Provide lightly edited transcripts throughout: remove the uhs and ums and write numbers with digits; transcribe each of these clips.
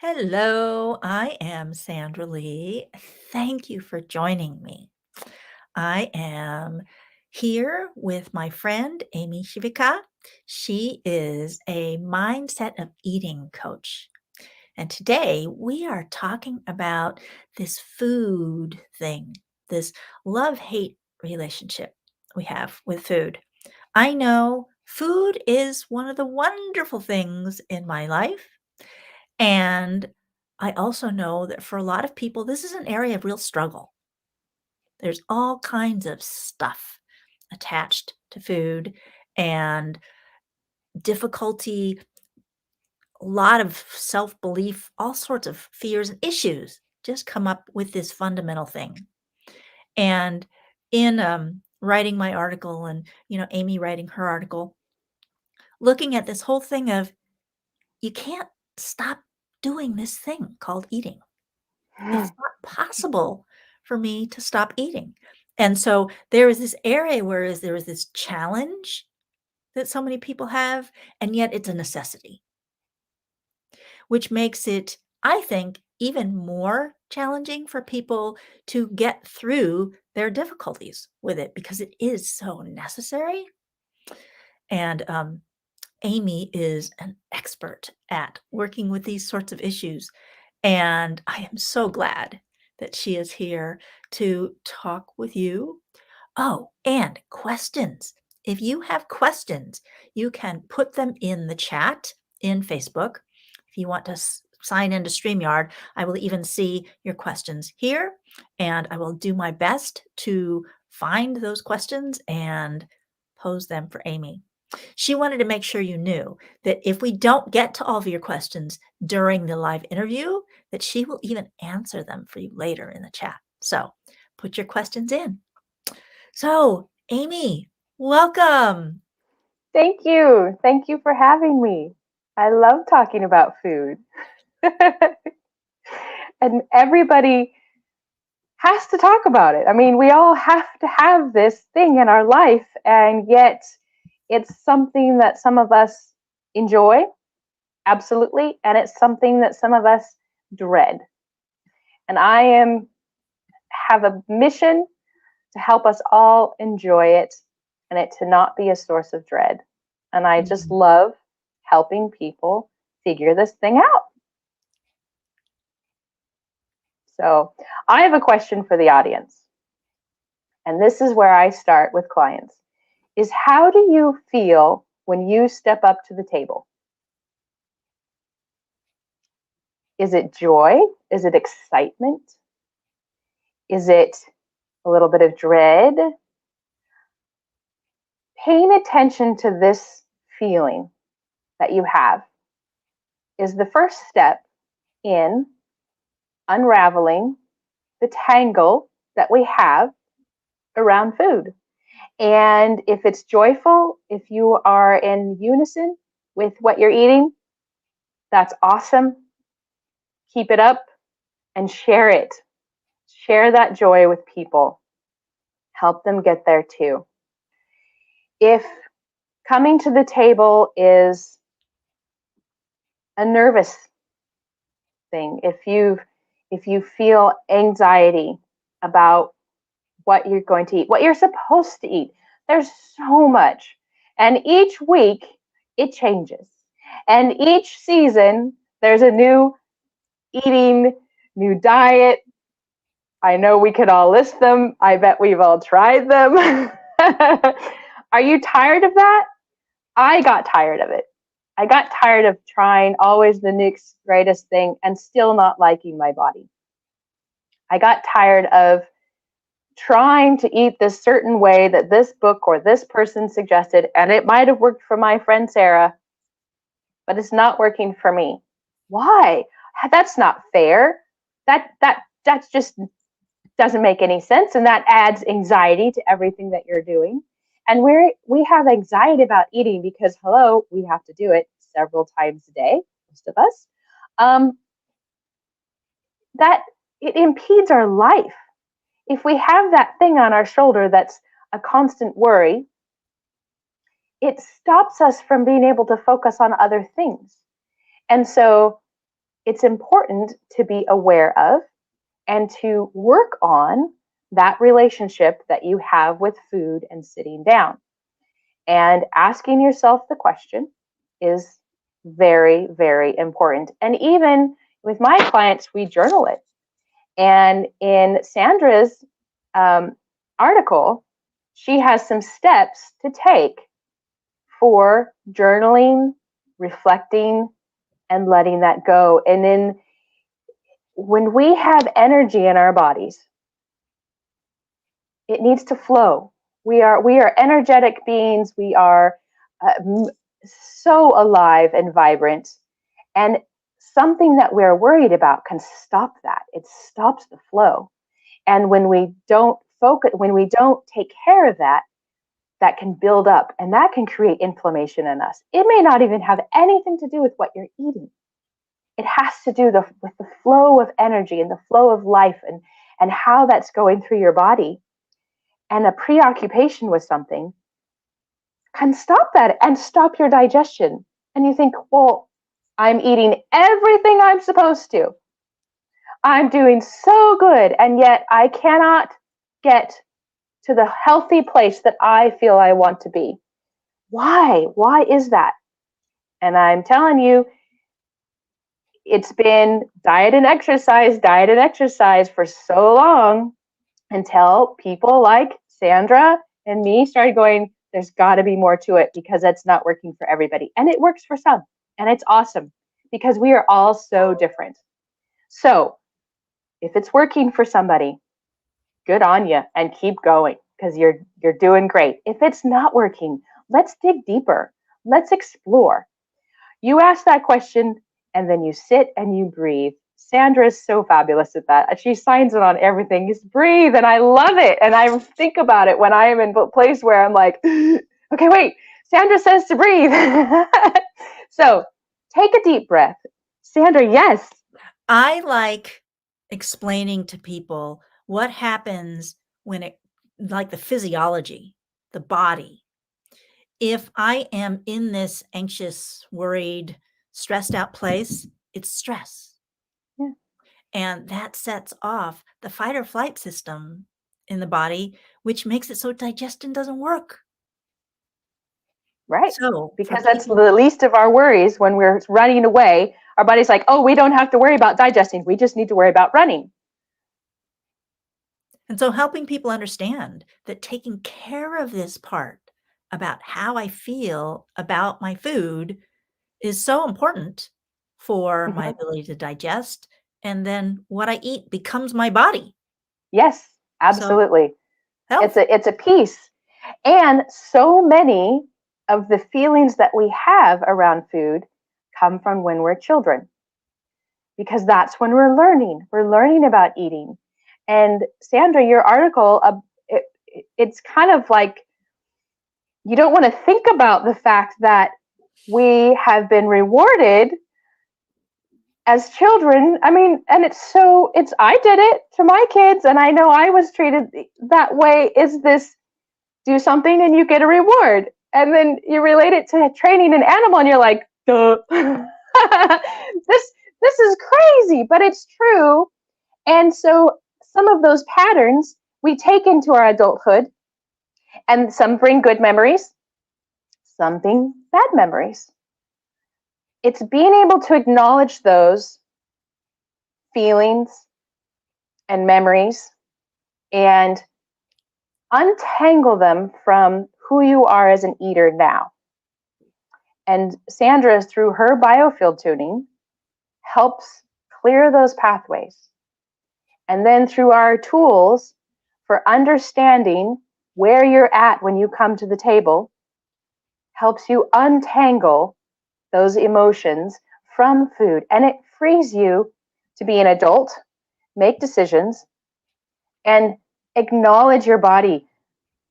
Hello, I am Sandra Lee. Thank you for joining me. I am here with my friend Amy Civica. She is a mindset of eating coach. And today we are talking about this food thing, this love-hate relationship we have with food. I know food is one of the wonderful things in my life. And I also know that for a lot of people, this is an area of real struggle. There's all kinds of stuff attached to food and difficulty, a lot of self-belief, all sorts of fears and issues just come up with this fundamental thing. And in writing my article and, Amy writing her article, looking at this whole thing of you can't stop doing this thing called eating. It's not possible for me to stop eating. And so there is this area where there is this challenge that so many people have, and yet it's a necessity, which makes it, I think, even more challenging for people to get through their difficulties with it because it is so necessary. And Amy is an expert at working with these sorts of issues. And I am so glad that she is here to talk with you. Oh, and questions. If you have questions, you can put them in the chat in Facebook. If you want to sign into StreamYard, I will even see your questions here, and I will do my best to find those questions and pose them for Amy. She wanted to make sure you knew that if we don't get to all of your questions during the live interview, that she will even answer them for you later in the chat. So put your questions in. So, Amy, welcome. Thank you. Thank you for having me. I love talking about food. And everybody has to talk about it. I mean, we all have to have this thing in our life, and yet it's something that some of us enjoy, absolutely, and it's something that some of us dread. And have a mission to help us all enjoy it and it to not be a source of dread. And I just love helping people figure this thing out. So I have a question for the audience. And this is where I start with clients is how do you feel when you step up to the table? Is it joy? Is it excitement? Is it a little bit of dread? Paying attention to this feeling that you have is the first step in unraveling the tangle that we have around food. And if it's joyful, if you are in unison with what you're eating, that's awesome. Keep it up and share it. Share that joy with people. Help them get there too. If coming to the table is a nervous thing, if you feel anxiety about what you're going to eat, what you're supposed to eat, there's so much. And each week it changes. And each season there's a new eating, new diet. I know we could all list them. I bet we've all tried them. Are you tired of that? I got tired of it. I got tired of trying always the next greatest thing and still not liking my body. I got tired of trying to eat this certain way that this book or this person suggested, and it might have worked for my friend Sarah, but it's not working for me. Why? That's not fair. That's just doesn't make any sense, and that adds anxiety to everything that you're doing. And we have anxiety about eating because, hello, we have to do it several times a day, most of us. That it impedes our life. If we have that thing on our shoulder that's a constant worry, it stops us from being able to focus on other things. And so it's important to be aware of and to work on that relationship that you have with food and sitting down. And asking yourself the question is very, very important. And even with my clients, we journal it. And in Sandra's article, she has some steps to take for journaling, reflecting, and letting that go. And then when we have energy in our bodies, it needs to flow. We are energetic beings. We are so alive and vibrant. And something that we're worried about can stop that. It stops the flow. And when we don't focus, when we don't take care of that, that can build up and that can create inflammation in us. It may not even have anything to do with what you're eating. It has to do with the flow of energy and the flow of life and how that's going through your body. And a preoccupation with something can stop that and stop your digestion. And you think, well, I'm eating everything I'm supposed to. I'm doing so good, and yet I cannot get to the healthy place that I feel I want to be. Why? Why is that? And I'm telling you, it's been diet and exercise for so long until people like Sandra and me started going, there's got to be more to it because that's not working for everybody. And it works for some. And it's awesome because we are all so different. So if it's working for somebody, good on you and keep going because you're doing great. If it's not working, let's dig deeper. Let's explore. You ask that question and then you sit and you breathe. Sandra is so fabulous at that. She signs it on everything. Just breathe, and I love it. And I think about it when I am in a place where I'm like, okay, wait, Sandra says to breathe. So take a deep breath. Sandra, yes. I like explaining to people what happens when it, like the physiology, the body. If I am in this anxious, worried, stressed out place, it's stress. Yeah. And that sets off the fight or flight system in the body, which makes it so digestion doesn't work. Right. So for Because that's people, the least of our worries when we're running away. Our body's like, oh, we don't have to worry about digesting. We just need to worry about running. and so helping people understand that taking care of this part about how I feel about my food is so important for my Mhm. ability to digest, and then what I eat becomes my body. Yes, So absolutely. health. It's a piece. And so many of the feelings that we have around food come from when we're children, because that's when we're learning. We're learning about eating. And Sandra, your article, it's kind of like you don't want to think about the fact that we have been rewarded as children. I mean, and I did it to my kids, and I know I was treated that way. Is this do something and you get a reward? And then you relate it to training an animal, and you're like, duh. This is crazy, but it's true. And so some of those patterns we take into our adulthood, and some bring good memories, some bring bad memories. It's being able to acknowledge those feelings and memories and untangle them from who you are as an eater now. And Sandra, through her biofield tuning, helps clear those pathways. And then through our tools for understanding where you're at when you come to the table, helps you untangle those emotions from food. And it frees you to be an adult, make decisions, and acknowledge your body.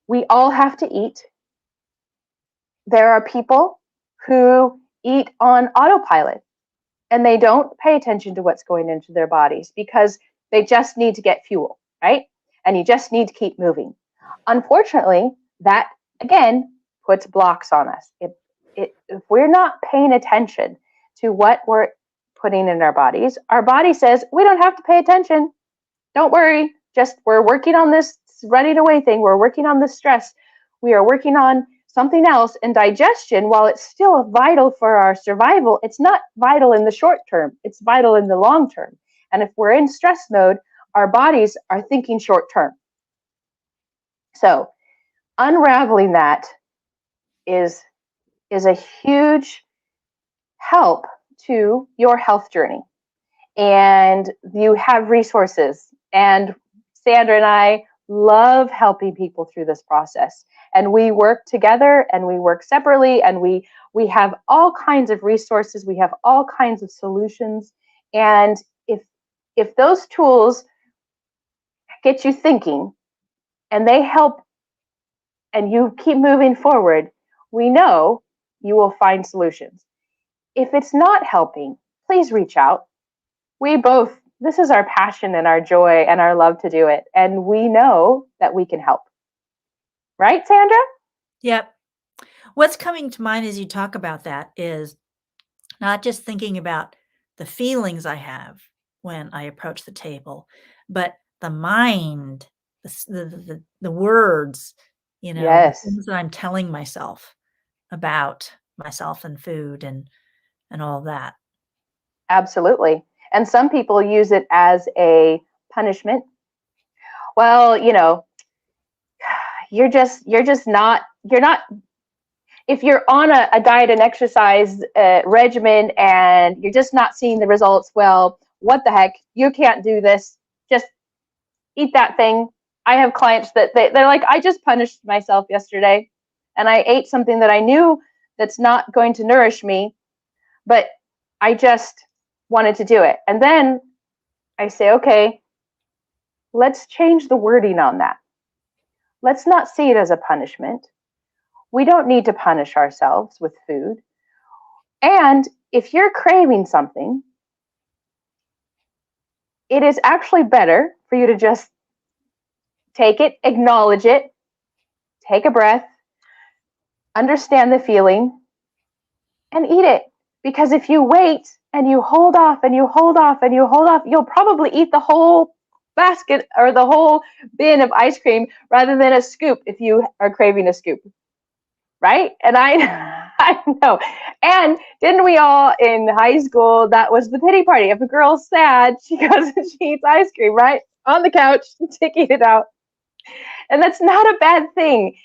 We all have to eat. There are people who eat on autopilot and they don't pay attention to what's going into their bodies because they just need to get fuel, right? And you just need to keep moving. Unfortunately, that again puts blocks on us. If we're not paying attention to what we're putting in our body says, we don't have to pay attention. Don't worry. Just we're working on this running away thing. We're working on this stress. We are working on something else. And digestion, while it's still vital for our survival, it's not vital in the short term. It's vital in the long term. And if we're in stress mode, our bodies are thinking short term. So unraveling that is a huge help to your health journey. And you have resources. And Sandra and I love helping people through this process. And we work together and we work separately, and we have all kinds of resources. We have all kinds of solutions. And if those tools get you thinking and they help and you keep moving forward, we know you will find solutions. If it's not helping, please reach out. This is our passion and our joy and our love to do it. And we know that we can help. Right, Sandra? Yep. What's coming to mind as you talk about that is not just thinking about the feelings I have when I approach the table, but the mind, the words, the Yes, things that I'm telling myself about myself and food and all that. absolutely. And some people use it as a punishment. Well, you're not, if you're on a diet and exercise regimen and you're just not seeing the results, well, what the heck? You can't do this. Just eat that thing. I have clients that they're like, I just punished myself yesterday and I ate something that I knew that's not going to nourish me, but I just wanted to do it. And then I say, okay, let's change the wording on that. Let's not see it as a punishment. We don't need to punish ourselves with food. And if you're craving something, it is actually better for you to just take it, acknowledge it, take a breath, understand the feeling, and eat it. Because if you wait and you hold off and you hold off and you hold off, you'll probably eat the whole basket or the whole bin of ice cream rather than a scoop if you are craving a scoop. Right? And I know. And didn't we all in high school, that was the pity party. If a girl's sad, she goes and she eats ice cream, right? On the couch, taking it out. And that's not a bad thing.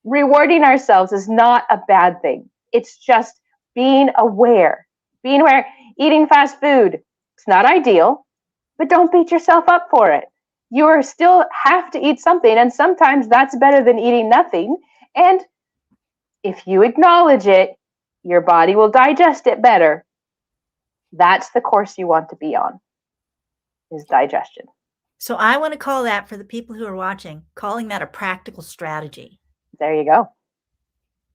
Rewarding ourselves is not a bad thing. It's just being aware. Being aware. Eating fast food, it's not ideal, but don't beat yourself up for it. You still have to eat something, and sometimes that's better than eating nothing. And if you acknowledge it, your body will digest it better. That's the course you want to be on, is digestion. So I want to call that, for the people who are watching, calling that a practical strategy. There you go.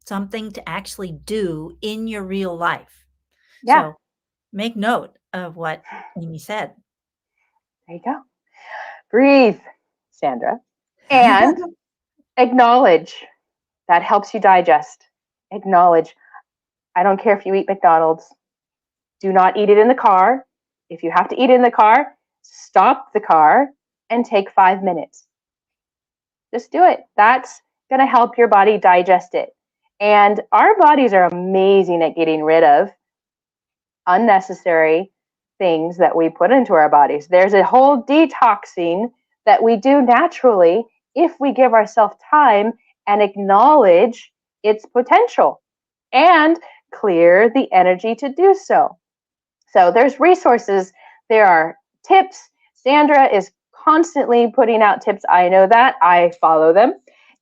Something to actually do in your real life. Yeah. So make note of what Amy said. There you go. Breathe, Sandra. And acknowledge. That helps you digest. Acknowledge. I don't care if you eat McDonald's. Do not eat it in the car. If you have to eat it in the car, stop the car and take 5 minutes. Just do it. That's going to help your body digest it. And our bodies are amazing at getting rid of unnecessary things that we put into our bodies. There's a whole detoxing that we do naturally if we give ourselves time and acknowledge its potential and clear the energy to do so. So there's resources, there are tips. Sandra is constantly putting out tips. I know that. I follow them.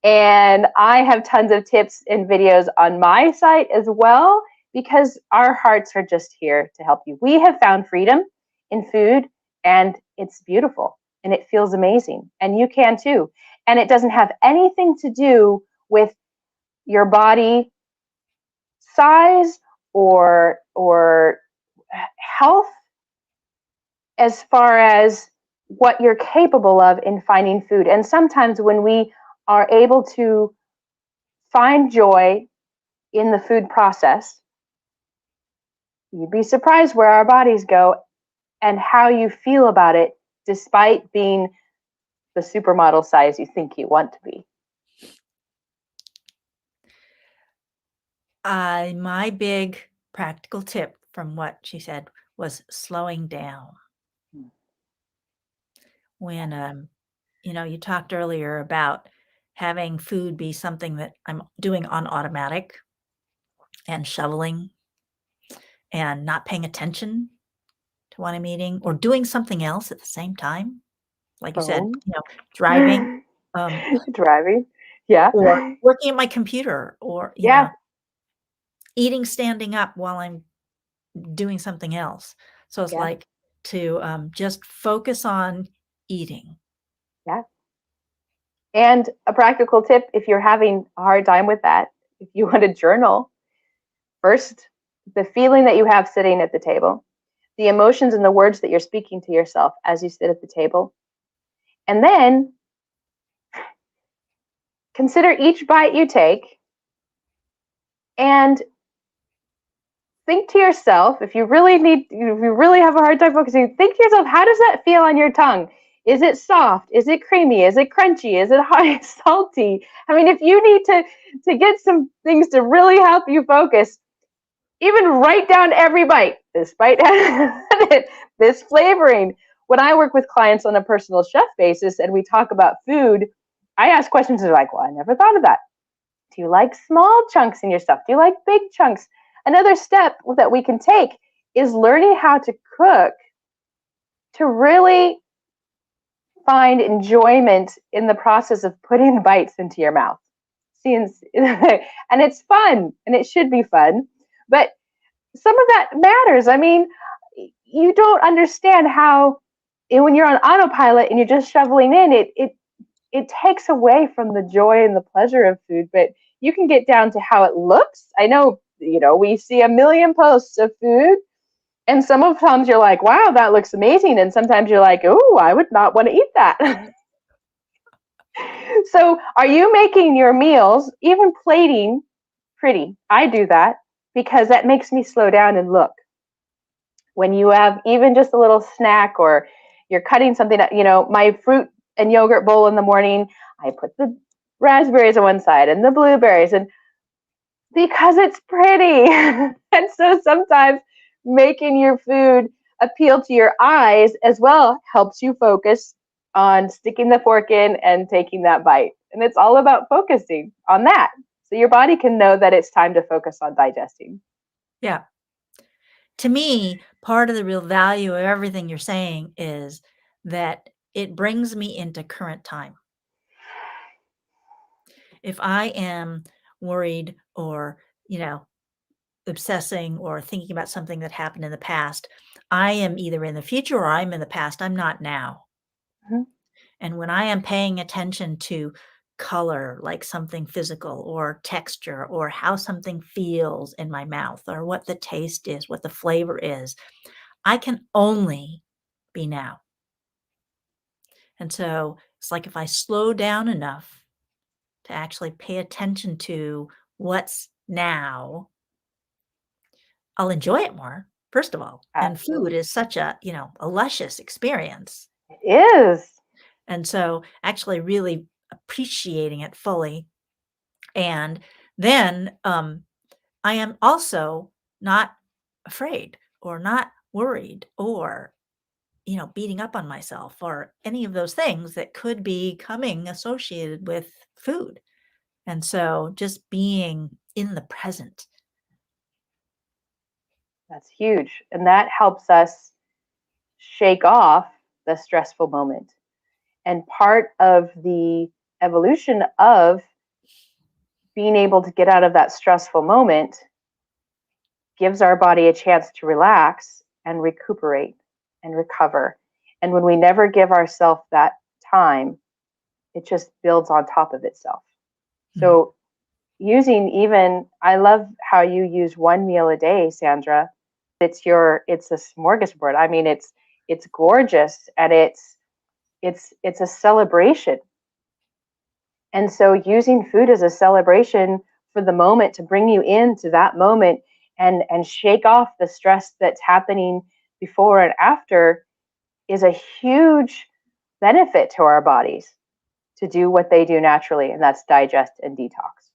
And I have tons of tips and videos on my site as well, because our hearts are just here to help you. We have found freedom in food, and it's beautiful and it feels amazing. And you can too. And it doesn't have anything to do with your body size or health, as far as what you're capable of in finding food. And sometimes when we are able to find joy in the food process, you'd be surprised where our bodies go and how you feel about it, despite being the supermodel size you think you want to be. My big practical tip from what she said was slowing down. When, you talked earlier about having food be something that I'm doing on automatic and shoveling and not paying attention to what I'm eating or doing something else at the same time. Like you said, Phone. driving, um, Driving. Yeah. or working at my computer or, Yeah. eating standing up while I'm doing something else. So it's Yeah. like to, just focus on eating. Yeah. And a practical tip, if you're having a hard time with that, if you want to journal, first, the feeling that you have sitting at the table, the emotions and the words that you're speaking to yourself as you sit at the table. And then consider each bite you take and think to yourself, if you really have a hard time focusing, think to yourself, how does that feel on your tongue? Is it soft? Is it creamy? Is it crunchy? Is it hot, salty? I mean, if you need to get some things to really help you focus, even write down every bite. This bite has this flavoring. When I work with clients on a personal chef basis and we talk about food, I ask questions that are like, well, I never thought of that. Do you like small chunks in your stuff? Do you like big chunks? Another step that we can take is learning how to cook to really find enjoyment in the process of putting bites into your mouth. And it's fun, and it should be fun, but some of that matters. I mean, you don't understand how when you're on autopilot and you're just shoveling in, it takes away from the joy and the pleasure of food. But you can get down to how it looks. I know, we see a million posts of food, and sometimes you're like, wow, that looks amazing, and sometimes you're like, oh, I would not want to eat that. So are you making your meals, even plating, pretty? I do that because that makes me slow down and look. When you have even just a little snack or you're cutting something, my fruit and yogurt bowl in the morning, I put the raspberries on one side and the blueberries, and because it's pretty. And so sometimes making your food appeal to your eyes as well helps you focus on sticking the fork in and taking that bite. And it's all about focusing on that. So your body can know that it's time to focus on digesting. Yeah. To me, part of the real value of everything you're saying is that it brings me into current time. If I am worried or, obsessing or thinking about something that happened in the past, I am either in the future or I'm in the past. I'm not now. Mhm. And when I am paying attention to color, like something physical or texture or how something feels in my mouth or what the taste is, what the flavor is, I can only be now. And so it's like if I slow down enough to actually pay attention to what's now, I'll enjoy it more, first of all. And food Absolutely. is such a luscious experience. It is. And so actually really appreciating it fully. And then I am also not afraid or not worried or, beating up on myself or any of those things that could be coming associated with food. And so just being in the present. That's huge. And that helps us shake off the stressful moment. And part of the evolution of being able to get out of that stressful moment gives our body a chance to relax and recuperate and recover. And when we never give ourselves that time, it just builds on top of itself. Mm. So I love how you use one meal a day, Sandra. It's a smorgasbord. I mean, it's gorgeous, and it's a celebration. And so using food as a celebration for the moment to bring you into that moment and shake off the stress that's happening before and after is a huge benefit to our bodies to do what they do naturally, and that's digest and detox.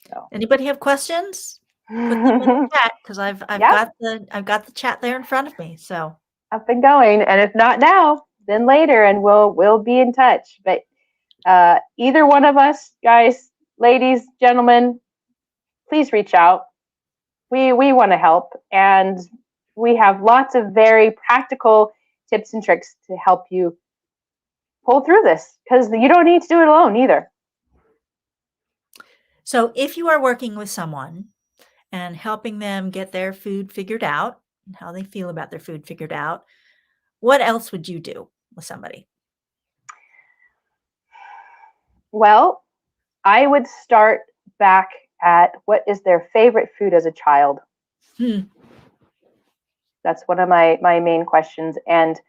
So. Anybody have questions? Put them in the chat because I've Yep, got the chat there in front of me. So up and going, and if not now, then later, and we'll be in touch. But either one of us, guys, ladies, gentlemen, please reach out. We want to help, and we have lots of very practical tips and tricks to help you pull through this, because you don't need to do it alone either. So if you are working with someone and helping them get their food figured out and how they feel about their food figured out, what else would you do with somebody? Well, I would start back at what is their favorite food as a child. That's one of my main questions. And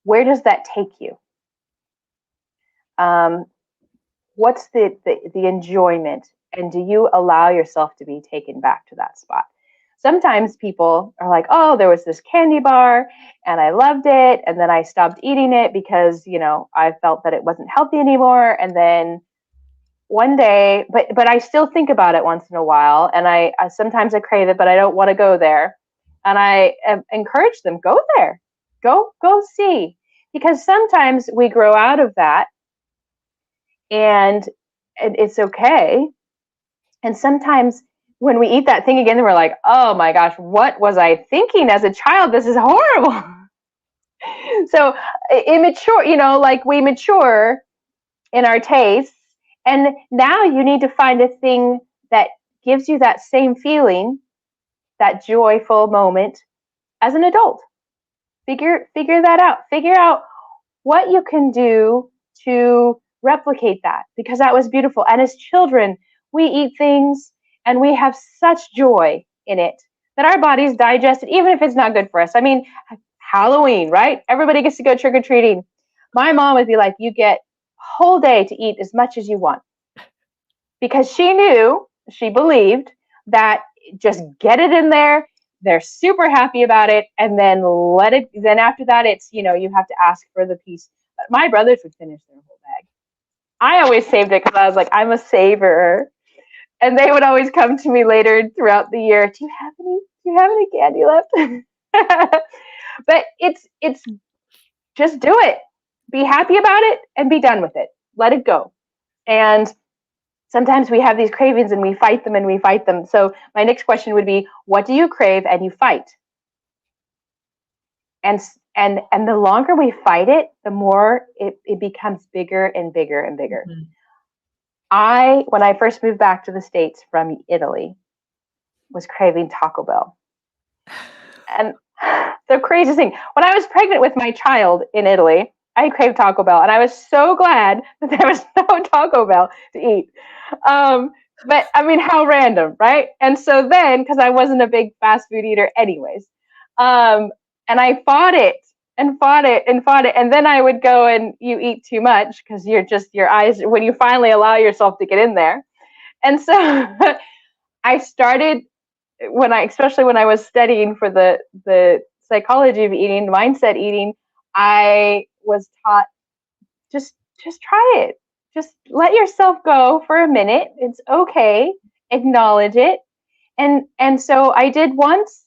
where does that take you? What's the enjoyment? And do you allow yourself to be taken back to that spot? Sometimes people are like, oh, there was this candy bar and I loved it. And then I stopped eating it because, I felt that it wasn't healthy anymore. And then one day, but I still think about it once in a while. And I sometimes I crave it, but I don't want to go there. And I encourage them, go there, go see. Because sometimes we grow out of that and it's okay. And sometimes when we eat that thing again, we're like, oh my gosh, what was I thinking as a child? This is horrible. So immature, like we mature in our tastes. And now you need to find a thing that gives you that same feeling, that joyful moment as an adult. Figure that out. Figure out what you can do to replicate that, because that was beautiful. And as children, we eat things and we have such joy in it that our bodies digest it, even if it's not good for us. I mean, Halloween, right? Everybody gets to go trick or treating. My mom would be like, you get a whole day to eat as much as you want, because she believed that just get it in there. They're super happy about it, and then then after that, it's, you have to ask for the piece. But my brothers would finish their whole bag. I always saved it because I was like, I'm a saver. And they would always come to me later throughout the year, do you have any candy left? But it's just do it. Be happy about it and be done with it. Let it go. And sometimes we have these cravings and we fight them and we fight them. So my next question would be, what do you crave and you fight? And the longer we fight it, the more it becomes bigger and bigger and bigger. Mm-hmm. When I first moved back to the States from Italy, was craving Taco Bell. And the craziest thing, when I was pregnant with my child in Italy, I craved Taco Bell, and I was so glad that there was no Taco Bell to eat. But I mean, how random, right? And so then, because I wasn't a big fast food eater anyways, and I fought it and fought it and fought it. And then I would go and you eat too much because your eyes, when you finally allow yourself to get in there. And so I started, especially when I was studying for the psychology of eating, mindset eating, I was taught, just try it. Just let yourself go for a minute. It's okay. Acknowledge it. And so I did once,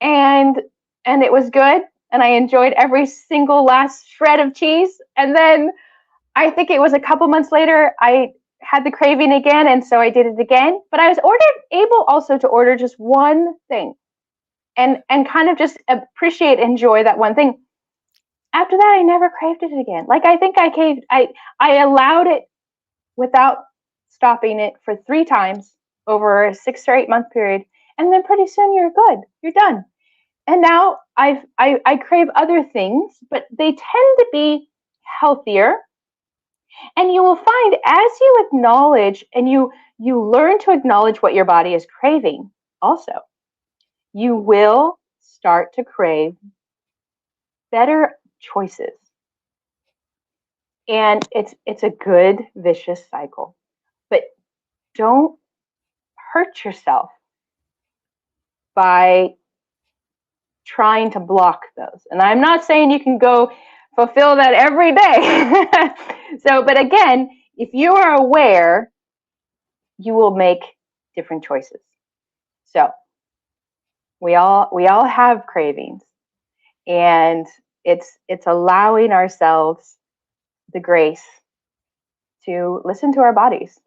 and it was good, and I enjoyed every single last shred of cheese. And then I think it was a couple months later, I had the craving again, and so I did it again. But I was able also to order just one thing, and kind of just appreciate, enjoy that one thing. After that, I never craved it again. Like, I think I allowed it without stopping it for 3 times over a 6 or 8 month period, and then pretty soon you're good. You're done. And now I crave other things, but they tend to be healthier. And you will find, as you acknowledge and you learn to acknowledge what your body is craving, also, you will start to crave better choices. And it's a good vicious cycle. don't hurt yourself by trying to block those. And I'm not saying you can go fulfill that every day. So, but again, if you are aware, you will make different choices. So, we all have cravings, and it's allowing ourselves the grace to listen to our bodies.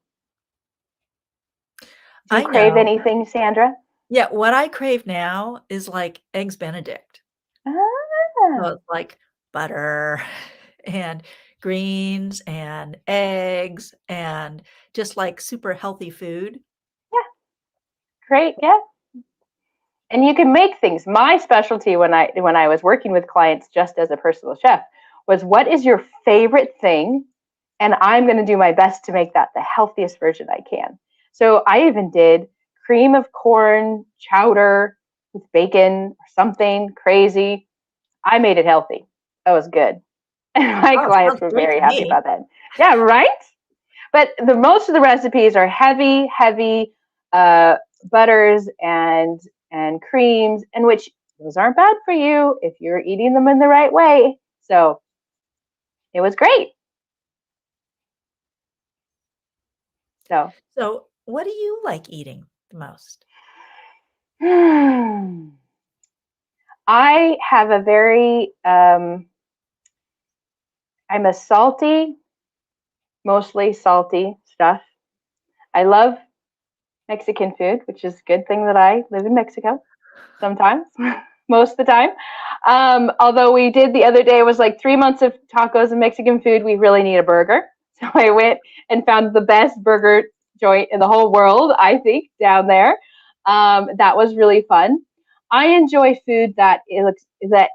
Do you I crave know. anything, Sandra? Yeah, what I crave now is, like, Eggs Benedict. So Ah, it's like butter and greens and eggs and just, like, super healthy food. yeah, great. Yeah. And you can make things. My specialty when I was working with clients just as a personal chef was, what is your favorite thing, and I'm going to do my best to make that the healthiest version I can. So I even did cream of corn chowder with bacon or something crazy. I made it healthy. That was good. And my Oh, clients sounds were great very to happy me. about that. Yeah, right? But the most of the recipes are heavy, heavy uh, butters and creams, and which those aren't bad for you if you're eating them in the right way. So it was great. So So, what do you like eating the most? I have a very I'm a salty, mostly salty stuff. I love Mexican food, which is a good thing that I live in Mexico sometimes, most of the time. Although we did the other day, it was like 3 months of tacos and Mexican food. We really need a burger. So I went and found the best burger joint in the whole world, I think, down there. That was really fun. I enjoy food that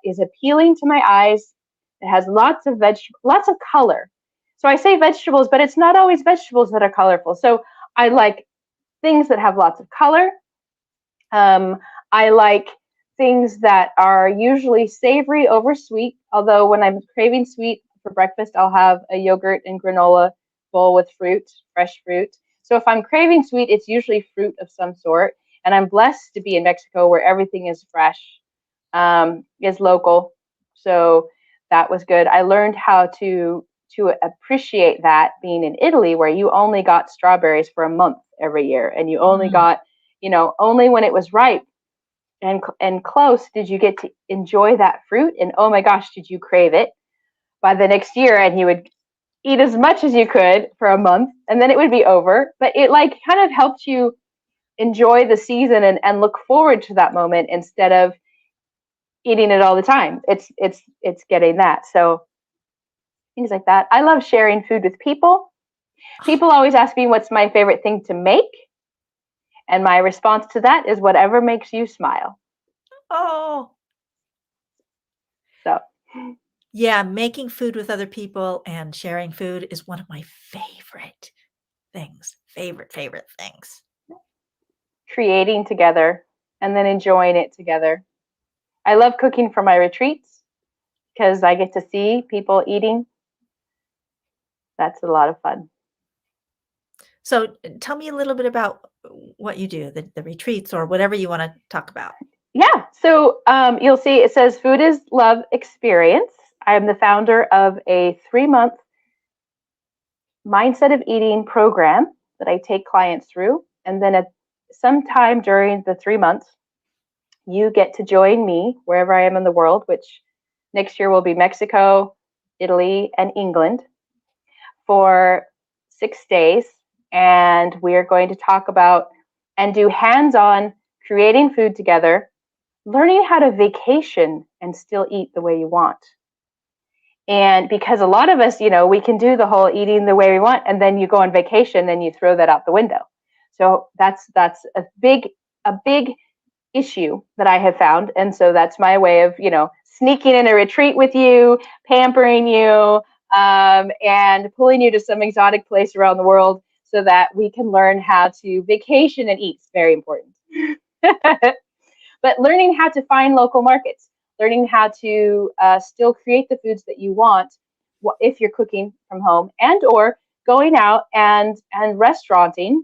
is appealing to my eyes. It has lots of color. So I say vegetables, but it's not always vegetables that are colorful. So I like things that have lots of color. Um, I like things that are usually savory over sweet, although when I'm craving sweet for breakfast, I'll have a yogurt and granola bowl with fruit, fresh fruit. So if I'm craving sweet, it's usually fruit of some sort. And I'm blessed to be in Mexico where everything is fresh, is local. So that was good. I learned how to appreciate that being in Italy, where you only got strawberries for a month every year, and you only Mm. got, only when it was ripe and close did you get to enjoy that fruit. And oh my gosh, did you crave it by the next year? And you would eat as much as you could for a month, and then it would be over. But it like kind of helped you enjoy the season and look forward to that moment instead of eating it all the time. It's getting that. So things like that. I love sharing food with people. People always ask me what's my favorite thing to make, and my response to that is whatever makes you smile. Oh, So, yeah, making food with other people and sharing food is one of my favorite things. Favorite things. creating together and then enjoying it together. I love cooking for my retreats because I get to see people eating. That's a lot of fun. So, tell me a little bit about what you do, the retreats or whatever you wanna talk about. Yeah, so you'll see it says Food is Love Experience. I am the founder of a 3 month mindset of eating program that I take clients through. And then at some time during the 3 months, you get to join me wherever I am in the world, which next year will be Mexico, Italy, and England for 6 days. And we are going to talk about and do hands on creating food together, learning how to vacation and still eat the way you want. And because a lot of us, we can do the whole eating the way we want, and then you go on vacation and you throw that out the window. So that's a big issue that I have found. And so that's my way of, sneaking in a retreat with you, pampering you, and pulling you to some exotic place around the world so that we can learn how to vacation and eat. It's very important. But learning how to find local markets, learning how to still create the foods that you want if you're cooking from home, and or going out and restauranting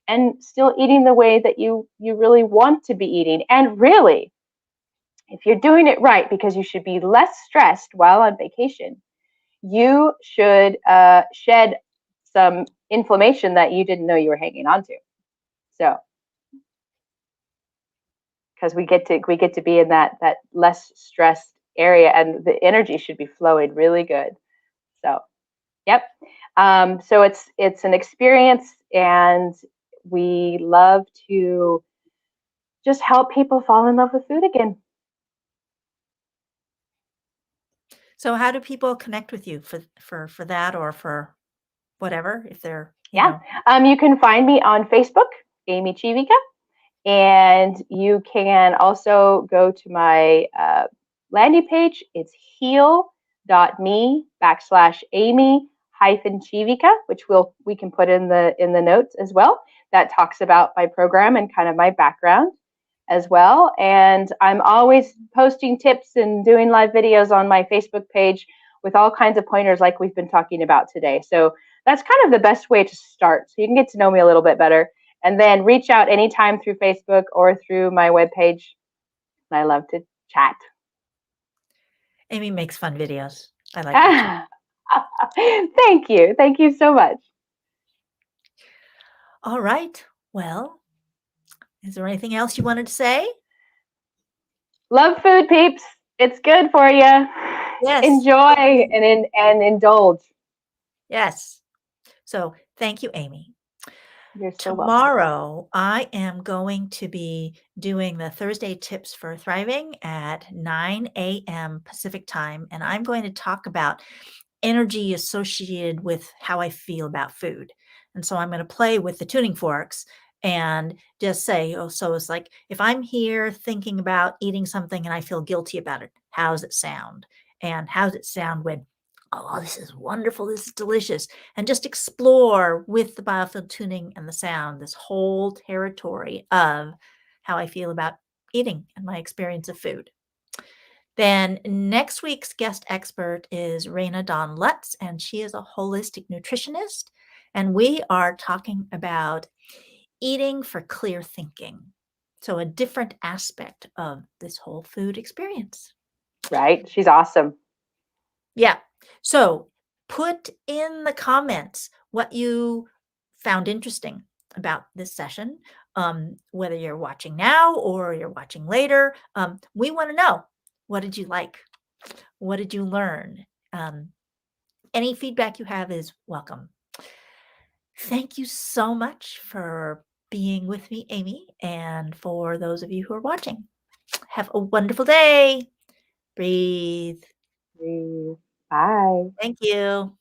and still eating the way that you really want to be eating. And really, if you're doing it right, because you should be less stressed while on vacation, you should shed some inflammation that you didn't know you were hanging on to. So, because we get to be in that less stressed area, and the energy should be flowing really good. So, yep. So it's an experience, and we love to just help people fall in love with food again. So how do people connect with you for that or for whatever if they're, Yeah. You can find me on Facebook, Amy Civica, and you can also go to my landing page. It's heal.me/Amy-Civica, which we can put in the notes as well. That talks about my program and kind of my background as well. And I'm always posting tips and doing live videos on my Facebook page with all kinds of pointers like we've been talking about today. So that's kind of the best way to start. So you can get to know me a little bit better, and then reach out anytime through Facebook or through my webpage. I love to chat. Amy makes fun videos. I like watching. Thank you. Thank you so much. All right. Well, is there anything else you wanted to say? Love food, peeps. It's good for you. Yes. Enjoy and indulge. Yes. So thank you, Amy. You're so welcome. Tomorrow, I am going to be doing the Thursday Tips for Thriving at 9 a.m. Pacific time, and I'm going to talk about energy associated with how I feel about food. And so I'm going to play with the tuning forks and just say, oh, so it's like if I'm here thinking about eating something and I feel guilty about it, how does it sound? And how does it sound when, oh, this is wonderful, this is delicious? And just explore with the biofield tuning and the sound this whole territory of how I feel about eating and my experience of food. Then next week's guest expert is Raina Dawn Lutz, and she is a holistic nutritionist. And we are talking about eating for clear thinking. So, a different aspect of this whole food experience. Right? She's awesome. Yeah. So, put in the comments what you found interesting about this session, whether you're watching now or you're watching later. We want to know, what did you like? What did you learn? Any feedback you have is welcome. Thank you so much for being with me, Amy, and for those of you who are watching. Have a wonderful day. Breathe. Breathe. Bye. Thank you.